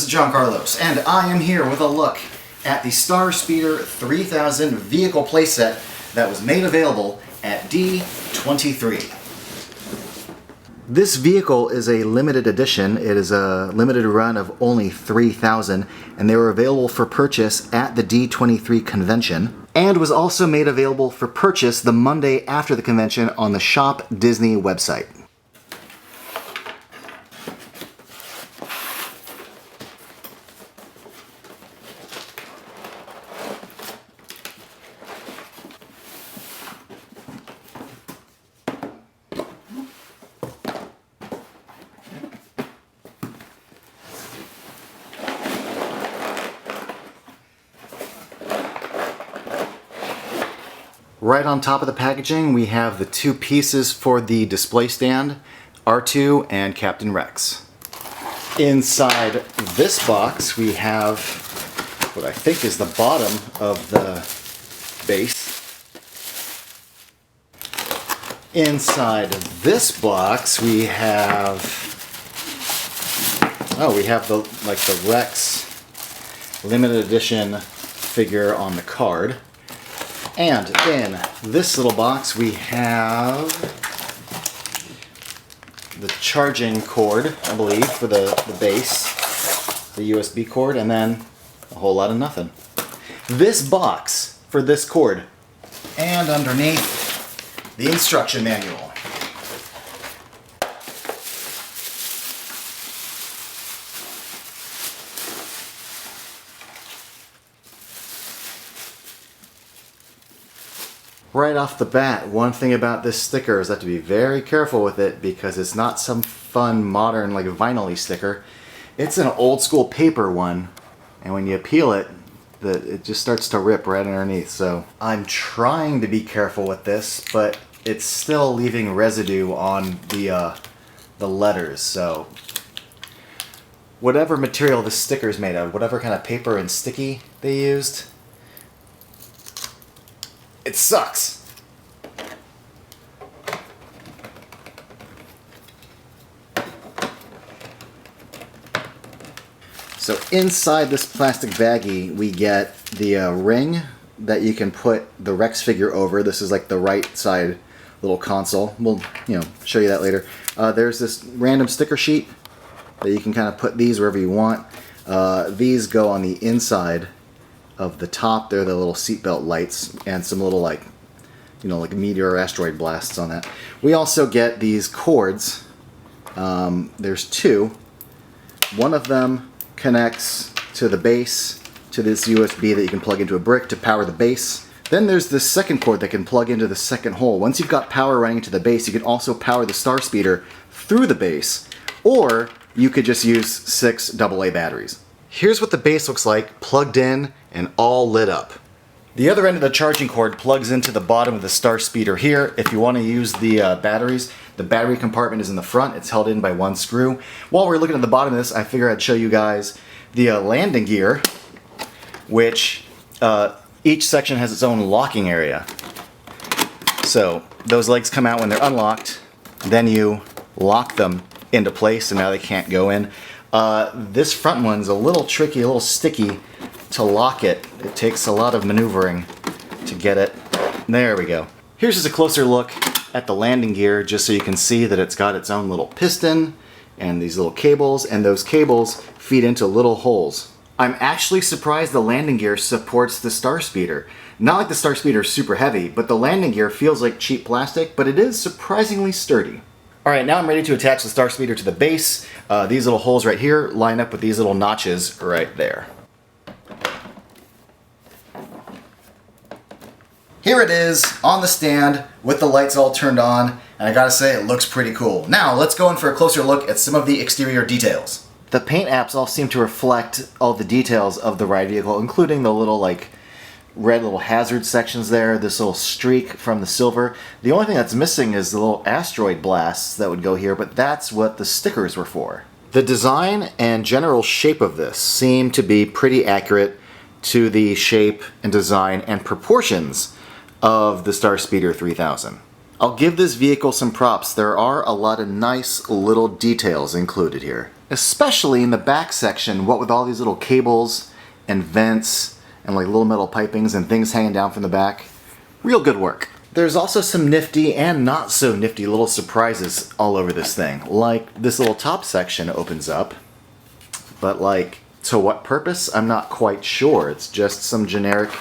this is John Carlos, and I am here with a look at the Starspeeder 3000 vehicle playset that was made available at D23. This vehicle is a limited edition. It is a limited run of only 3,000, and they were available for purchase at the D23 convention, and was also made available for purchase the Monday after the convention on the Shop Disney website. Right on top of the packaging, we have the two pieces for the display stand, R2 and Captain Rex. Inside this box, we have what I think is the bottom of the base. Inside this box, we have the Rex limited edition figure on the card. And in this little box we have the charging cord, I believe, for the base, the USB cord, and then a whole lot of nothing. This box for this cord. And underneath, the instruction manual. Right off the bat, one thing about this sticker is that to be very careful with it because it's not some fun modern like vinyl-y sticker. It's an old school paper one, and when you peel it, it just starts to rip right underneath. So I'm trying to be careful with this, but it's still leaving residue on the letters. So whatever material this sticker is made of, whatever kind of paper and sticky they used, it sucks. So inside this plastic baggie, we get the ring that you can put the Rex figure over. This is like the right side little console. We'll, show you that later. There's this random sticker sheet that you can kind of put these wherever you want. These go on the inside of the top. They're the little seatbelt lights and some little like meteor or asteroid blasts on that. We also get these cords. There's two. One of them connects to the base, to this USB that you can plug into a brick to power the base. Then there's this second cord that can plug into the second hole. Once you've got power running into the base, you can also power the Starspeeder through the base, or you could just use 6 AA batteries. Here's what the base looks like, plugged in and all lit up. The other end of the charging cord plugs into the bottom of the Starspeeder here. If you want to use the batteries, the battery compartment is in the front. It's held in by one screw. While we're looking at the bottom of this, I figured I'd show you guys the landing gear, which each section has its own locking area. So those legs come out when they're unlocked, then you lock them into place and now they can't go in. This front one's a little tricky, a little sticky to lock it. It takes a lot of maneuvering to get it. There we go. Here's just a closer look at the landing gear, just so you can see that it's got its own little piston and these little cables, and those cables feed into little holes. I'm actually surprised the landing gear supports the Starspeeder. Not like the Starspeeder is super heavy, but the landing gear feels like cheap plastic, but it is surprisingly sturdy. Alright, now I'm ready to attach the Starspeeder to the base. These little holes right here line up with these little notches right there. Here it is on the stand with the lights all turned on, and I gotta say it looks pretty cool. Now let's go in for a closer look at some of the exterior details. The paint apps all seem to reflect all the details of the ride vehicle, including the little red little hazard sections there, this little streak from the silver. The only thing that's missing is the little asteroid blasts that would go here, but that's what the stickers were for. The design and general shape of this seem to be pretty accurate to the shape and design and proportions of the Starspeeder 3000. I'll give this vehicle some props. There are a lot of nice little details included here. Especially in the back section, what with all these little cables and vents and like little metal pipings and things hanging down from the back. Real good work. There's also some nifty and not so nifty little surprises all over this thing. Like this little top section opens up, but like to what purpose? I'm not quite sure. It's just some generic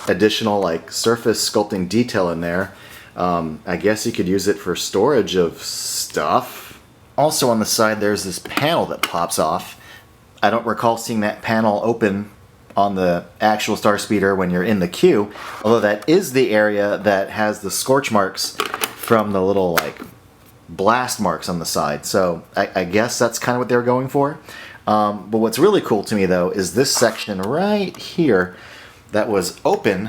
additional like surface sculpting detail in there. I guess you could use it for storage of stuff. Also on the side there's this panel that pops off. I don't recall seeing that panel open on the actual Starspeeder when you're in the queue, although that is the area that has the scorch marks from the little like blast marks on the side. So I guess that's kind of what they were going for. But what's really cool to me though is this section right here that was open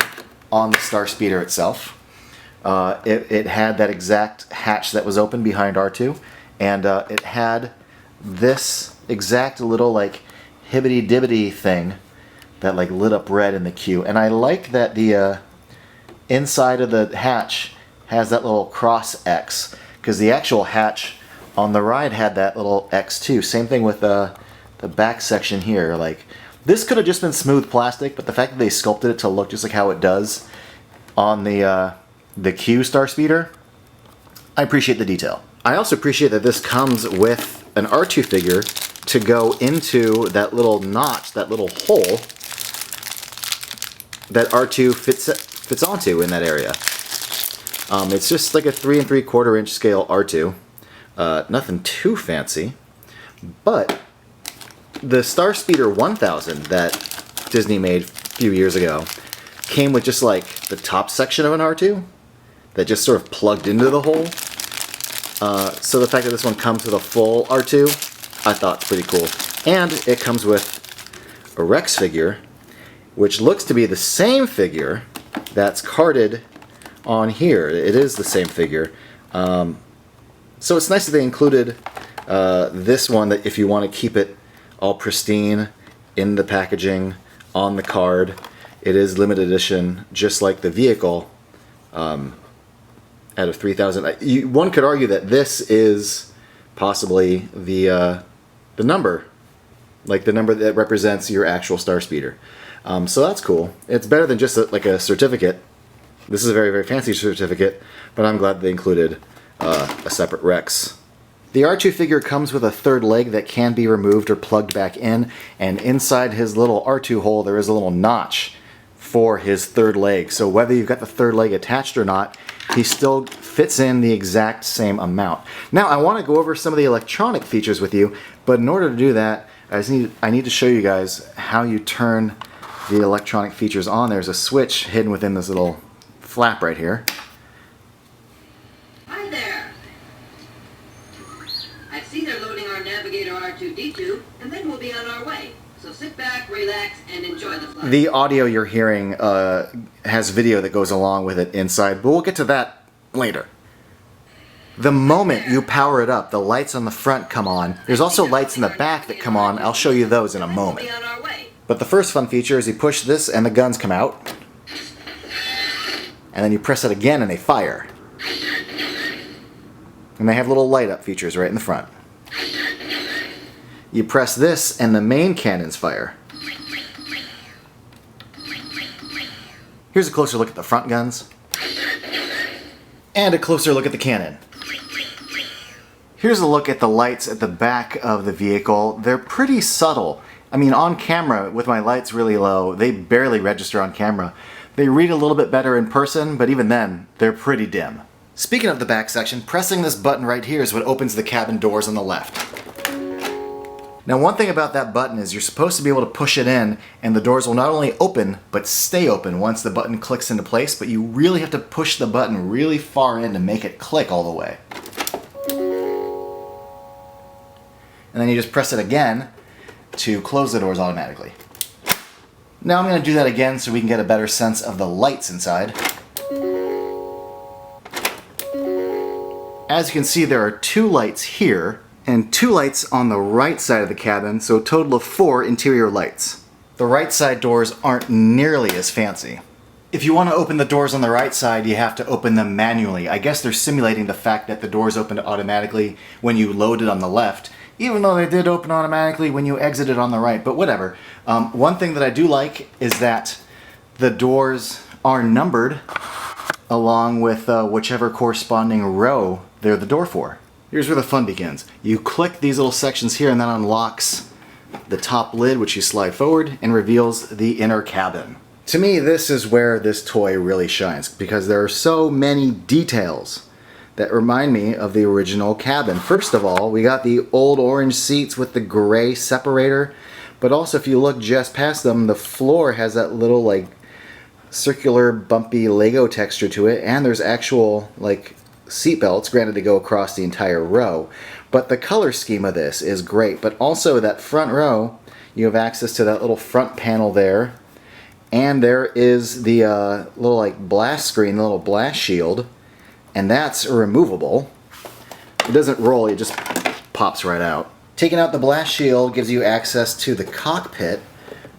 on the Starspeeder itself. It had that exact hatch that was open behind R2, and it had this exact little like hibbity-dibbity thing that like lit up red in the queue. And I like that the inside of the hatch has that little cross X, because the actual hatch on the ride had that little X too. Same thing with the back section here. Like this could have just been smooth plastic, but the fact that they sculpted it to look just like how it does on the Q Starspeeder, I appreciate the detail. I also appreciate that this comes with an R2 figure to go into that little notch, that little hole that R2 fits onto in that area. It's just like a 3 3/4 inch scale R2. Nothing too fancy, but the Starspeeder 1000 that Disney made a few years ago came with just like the top section of an R2 that just sort of plugged into the hole. So the fact that this one comes with a full R2, I thought pretty cool. And it comes with a Rex figure, which looks to be the same figure that's carded on here. It is the same figure. So it's nice that they included this one, that if you want to keep it all pristine in the packaging, on the card, it is limited edition, just like the vehicle. Out of 3,000, one could argue that this is possibly the number, like the number that represents your actual Starspeeder. So that's cool. It's better than just like a certificate. This is a very, very fancy certificate, but I'm glad they included a separate Rex. The R2 figure comes with a third leg that can be removed or plugged back in, and inside his little R2 hole there is a little notch for his third leg. So whether you've got the third leg attached or not, he still fits in the exact same amount. Now I want to go over some of the electronic features with you, but in order to do that, I need to show you guys how you turn the electronic features on. There's a switch hidden within this little flap right here. Hi there. I see they're loading our Navigator R2-D2, and then we'll be on our way. So sit back, relax, and enjoy the flight. The audio you're hearing has video that goes along with it inside, but we'll get to that later. The moment you power it up, the lights on the front come on. There's also lights in the back that come on. I'll show you those in a moment. But the first fun feature is you push this and the guns come out. And then you press it again and they fire. And they have little light up features right in the front. You press this and the main cannons fire. Here's a closer look at the front guns. And a closer look at the cannon. Here's a look at the lights at the back of the vehicle. They're pretty subtle. I mean, on camera, with my lights really low, they barely register on camera. They read a little bit better in person, but even then, they're pretty dim. Speaking of the back section, pressing this button right here is what opens the cabin doors on the left. Now, one thing about that button is you're supposed to be able to push it in, and the doors will not only open, but stay open once the button clicks into place, but you really have to push the button really far in to make it click all the way. And then you just press it again to close the doors automatically. Now I'm going to do that again so we can get a better sense of the lights inside. As you can see, there are 2 lights here and 2 lights on the right side of the cabin, so a total of 4 interior lights. The right side doors aren't nearly as fancy. if you want to open the doors on the right side, you have to open them manually. I guess they're simulating the fact that the doors opened automatically when you loaded on the left, even though they did open automatically when you exited on the right, but whatever. One thing that I do like is that the doors are numbered along with whichever corresponding row they're the door for. Here's where the fun begins. You click these little sections here and that unlocks the top lid, which you slide forward and reveals the inner cabin. To me, this is where this toy really shines because there are so many details that remind me of the original cabin. First of all, we got the old orange seats with the gray separator, but also if you look just past them, the floor has that little like circular bumpy Lego texture to it, and there's actual like seat belts, granted they go across the entire row. But the color scheme of this is great, but also that front row, you have access to that little front panel there, and there is the little like blast screen, the little blast shield, and that's removable. It doesn't roll, it just pops right out. Taking out the blast shield gives you access to the cockpit,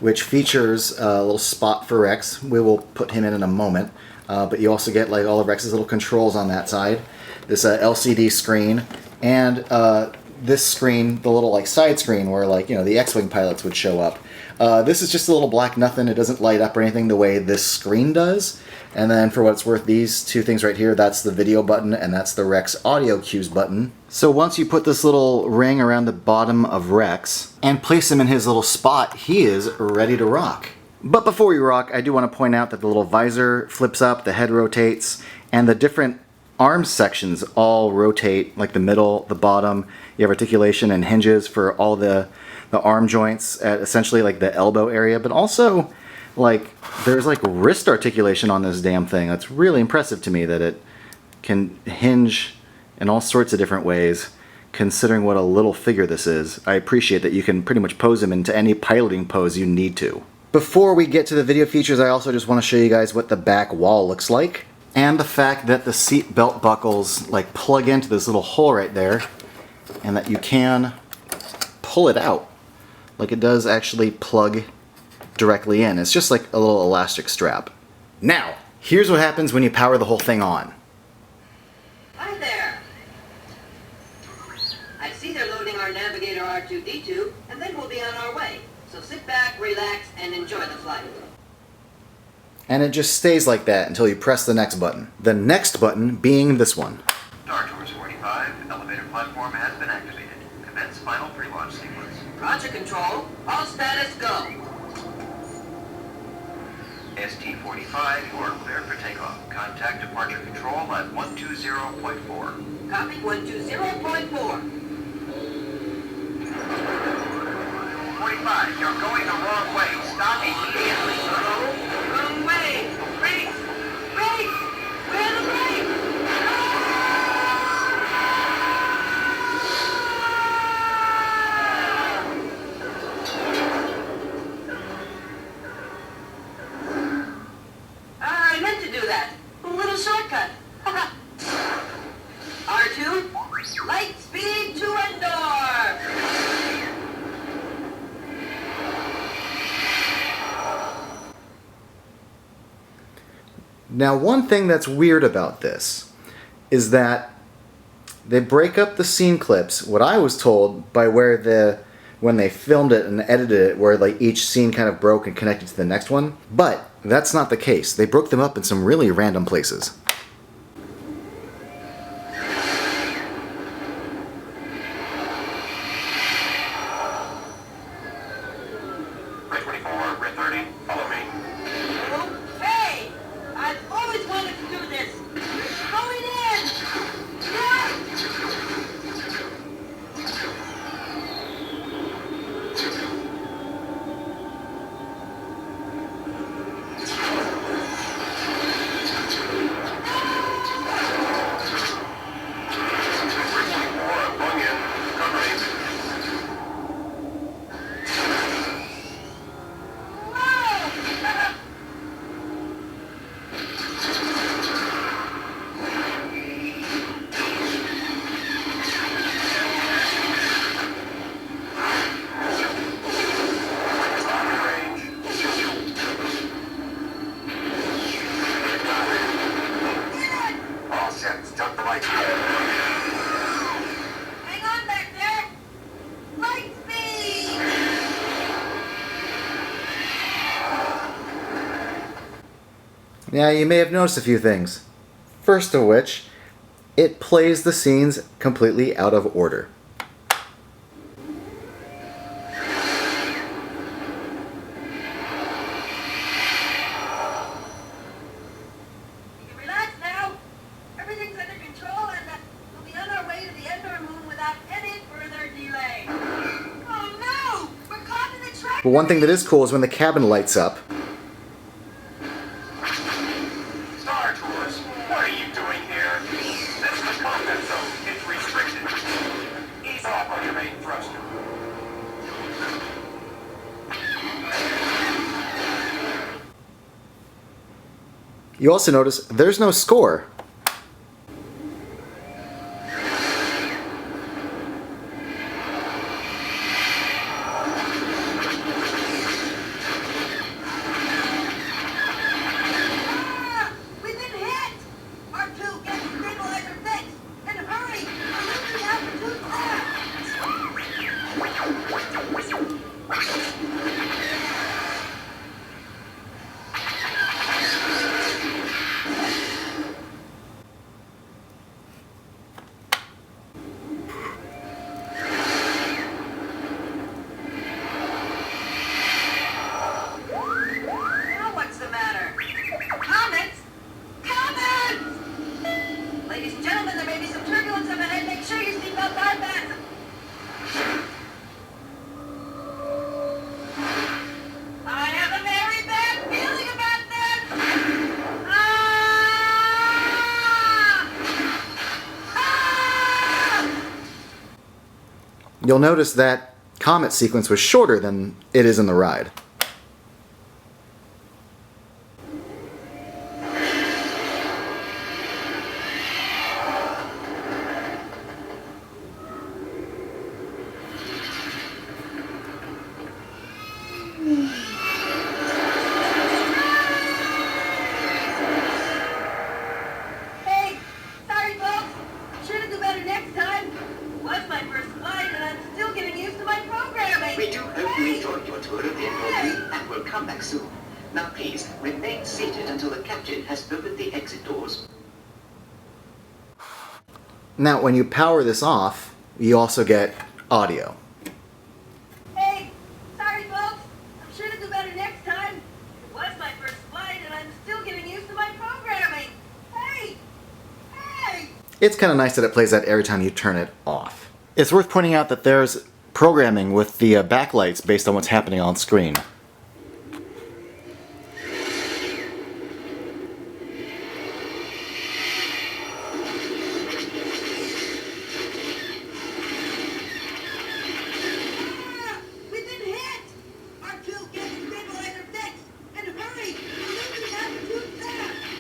which features a little spot for Rex. We will put him in a moment. But you also get like all of Rex's little controls on that side. This LCD screen, and this screen, the little like side screen where like, you know, the X-Wing pilots would show up. This is just a little black nothing. It doesn't light up or anything the way this screen does. And then for what it's worth, these two things right here, that's the video button and that's the Rex audio cues button. So once you put this little ring around the bottom of Rex and place him in his little spot, he is ready to rock. But before we rock, I do want to point out that the little visor flips up, the head rotates, and the different arm sections all rotate, like the middle, the bottom. You have articulation and hinges for all the arm joints at essentially like the elbow area, but also like there's like wrist articulation on this damn thing. That's really impressive to me that it can hinge in all sorts of different ways, considering what a little figure this is. I appreciate that you can pretty much pose him into any piloting pose you need to. Before we get to the video features, I also just want to show you guys what the back wall looks like, and the fact that the seat belt buckles like plug into this little hole right there, and that you can pull it out. Like it does actually plug directly in. It's just like a little elastic strap. Now, here's what happens when you power the whole thing on. Hi there. I see they're loading our Navigator R2-D2, and then we'll be on our way. So sit back, relax, and enjoy the flight. And it just stays like that until you press the next button. The next button being this one. Star Tours 45, elevator platform has been activated. Commence final pre-launch sequence. Roger, Control. All status go. ST-45, you are cleared for takeoff. Contact departure control at 120.4. Copy 120.4. 45, you're going the wrong way. Stop immediately. Wrong way. Brakes. Brakes. Where are the brakes? I meant to do that. A little shortcut. R2, light speed to Endor. Now, one thing that's weird about this is that they break up the scene clips. What I was told by when they filmed it and edited it, where like each scene kind of broke and connected to the next one, but that's not the case. They broke them up in some really random places. Red 24, Red 30, follow me. Hey! I've always wanted to do this! Going in! Yeah! Now you may have noticed a few things. First of which, it plays the scenes completely out of order. You can relax now. Everything's under control and we'll be on our way to the Ender Moon without any further delay. Oh no! We're caught in the trap! But one thing that is cool is when the cabin lights up. Star Tours, what are you doing here? This is the combat zone. It's restricted. Ease off on your main thruster. You also notice there's no score. Ah! We've been hit! R2, get the stabilizer fixed! And hurry! We're losing altitude Now what's the matter? Comets? Comets! Ladies and gentlemen, there may be some turbulence up ahead. Make sure your seatbelts are fastened. I have a very bad feeling about this! Ah! Ah! You'll notice that comet sequence was shorter than it is in the ride. Hey, sorry folks. I'm sure to do better next time. It was my first flight and I'm still getting used to my programming. We do hope you enjoyed your tour of the NLP and will come back soon. Now please, remain seated until the captain has opened the exit doors. Now, when you power this off, you also get audio. Hey, sorry folks. I'm sure to do better next time. It was my first flight and I'm still getting used to my programming. Hey! Hey! It's kind of nice that it plays that every time you turn it off. It's worth pointing out that there's programming with the backlights based on what's happening on screen. Ah! We've been hit! R2, get the stabilizer fixed! And hurry! We're losing altitude fast!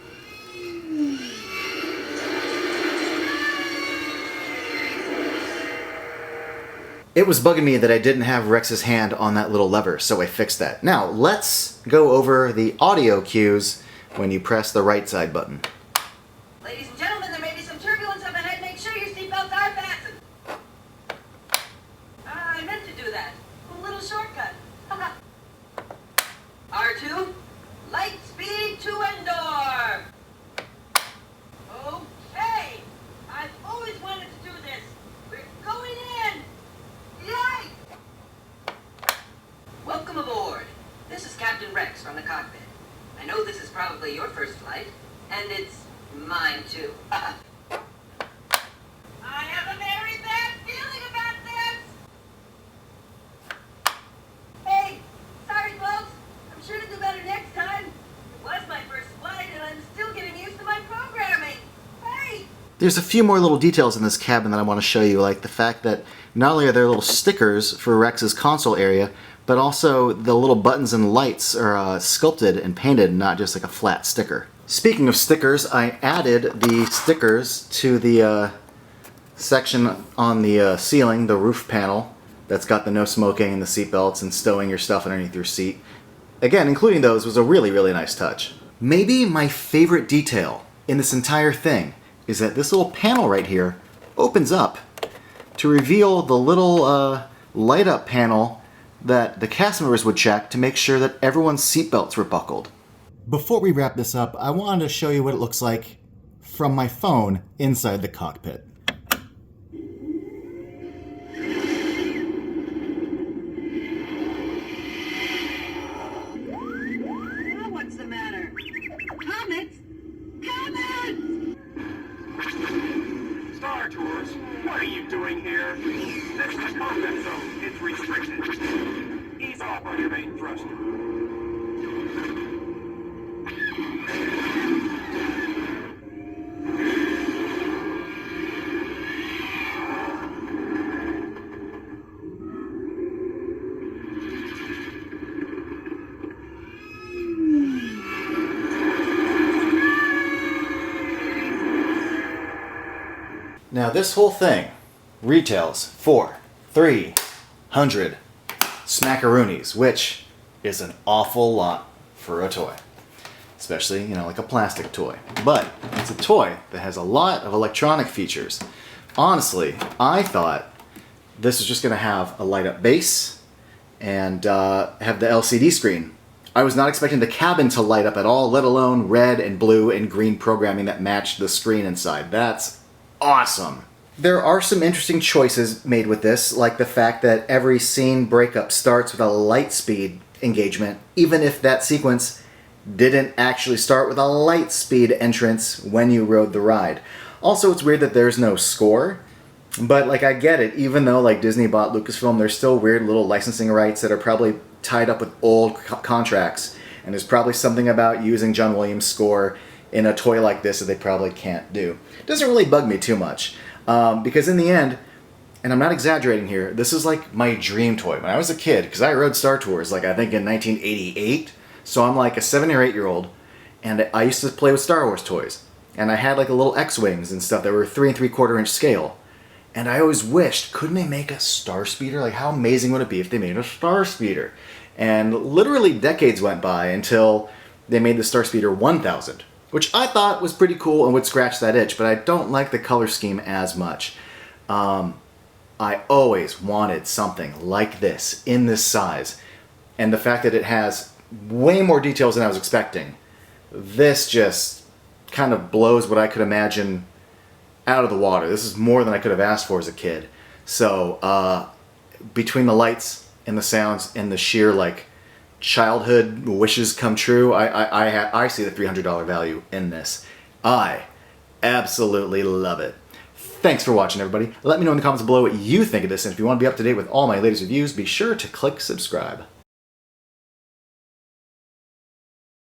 It was bugging me that I didn't have Rex's hand on that little lever, so I fixed that. Now, let's go over the audio cues when you press the right side button. Ladies and gentlemen, there may be some turbulence up ahead. Make sure your seatbelts are fastened. I meant to do that. A little shortcut. R2, light speed to Endor. Okay. I've always wanted to do this. We're going in. Yay! Welcome aboard. This is Captain Rex from the cockpit. I know this is probably your first flight, and it's mine too. I have a very bad feeling about this! Hey, sorry folks. I'm sure to do better next time. It was my first flight and I'm still getting used to my programming. Hey! There's a few more little details in this cabin that I want to show you, like the fact that not only are there little stickers for Rex's console area, but also the little buttons and lights are sculpted and painted, not just like a flat sticker. Speaking of stickers, I added the stickers to the section on the ceiling, the roof panel, that's got the no smoking and the seatbelts and stowing your stuff underneath your seat. Again, including those was a really, really nice touch. Maybe my favorite detail in this entire thing is that this little panel right here opens up to reveal the little light up panel that the cast members would check to make sure that everyone's seatbelts were buckled. Before we wrap this up, I wanted to show you what it looks like from my phone inside the cockpit. Now what's the matter? Comets? Comets! Star Tours, what are you doing here? This is the combat zone. It's restricted. Ease off on your main thruster. Now this whole thing retails for 300 smackaroonies, which is an awful lot for a toy. Especially, you know, like a plastic toy. But it's a toy that has a lot of electronic features. Honestly, I thought this was just going to have a light up base and have the LCD screen. I was not expecting the cabin to light up at all, let alone red and blue and green programming that matched the screen inside. That's awesome. There are some interesting choices made with this, like the fact that every scene breakup starts with a light speed engagement, even if that sequence didn't actually start with a light speed entrance when you rode the ride. Also, it's weird that there's no score, but like I get it, even though like Disney bought Lucasfilm, there's still weird little licensing rights that are probably tied up with old contracts, and there's probably something about using John Williams' score in a toy like this that they probably can't do. It doesn't really bug me too much, because in the end, and I'm not exaggerating here, this is like my dream toy. When I was a kid, because I rode Star Tours like I think in 1988, so I'm like a 7 or 8 year old, and I used to play with Star Wars toys. And I had like a little X-Wings and stuff that were 3 3/4 inch scale. And I always wished, couldn't they make a Star Speeder? Like how amazing would it be if they made a Star Speeder? And literally decades went by until they made the Star Speeder 1000. Which I thought was pretty cool and would scratch that itch, but I don't like the color scheme as much. I always wanted something like this, in this size. And the fact that it has way more details than I was expecting, this just kind of blows what I could imagine out of the water. This is more than I could have asked for as a kid. So, between the lights and the sounds and the sheer, like, childhood wishes come true, I see the $300 value in this. I absolutely love it. Thanks for watching, everybody. Let me know in the comments below what you think of this, and if you want to be up to date with all my latest reviews, be sure to click subscribe.